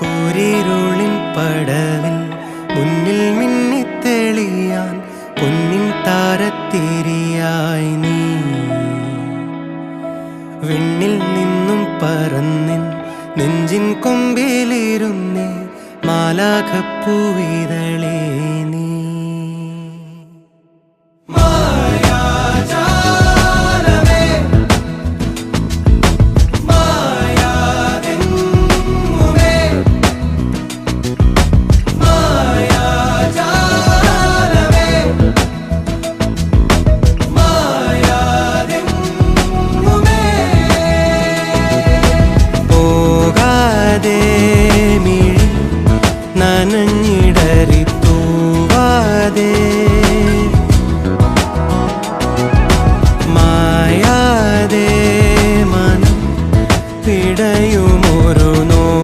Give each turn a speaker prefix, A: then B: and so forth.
A: കൂരിരുളിൻ പടവിൽ മുന്നിൽ മിന്നിത്തെളിയാൻ പൊന്നിൻ താരത്തിരിയായി നീ വിണ്ണിൽ നിന്നും പറന്നിൻ നെഞ്ചിൻ കൊമ്പിലിരുന്നേ മാലാഖപ്പൂവിതളേ നീ.